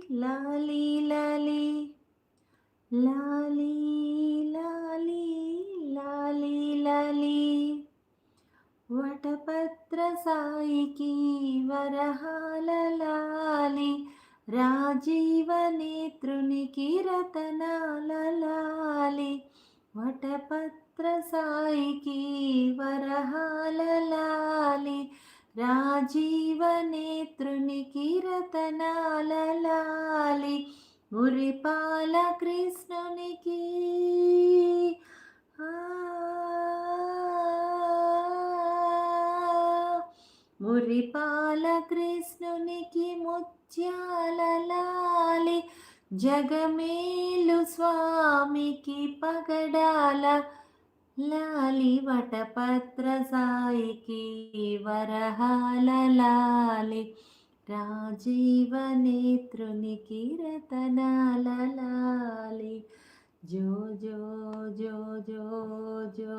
లాలీ లాలీ లాలీ లాలీ లాలీ లాలీ వటపత్ర సాయికి వరహాల లాలి రాజీవ నేత్రునికి రతనాల లాలి వటపత్ర సాయికి వరహాల లాలి రాజీవ నేత్రునికి రతనాల లాలి మురిపాల కృష్ణునికి ఆ మురిపాల కృష్ణునికి ముత్యాల లాలి జగమేలు స్వామికి పగడాల లాలి వటపత్ర సాయికి వరహాల లాలి రాజీవ నేత్రునికి రతనాల లాలి జో జో జో జో జో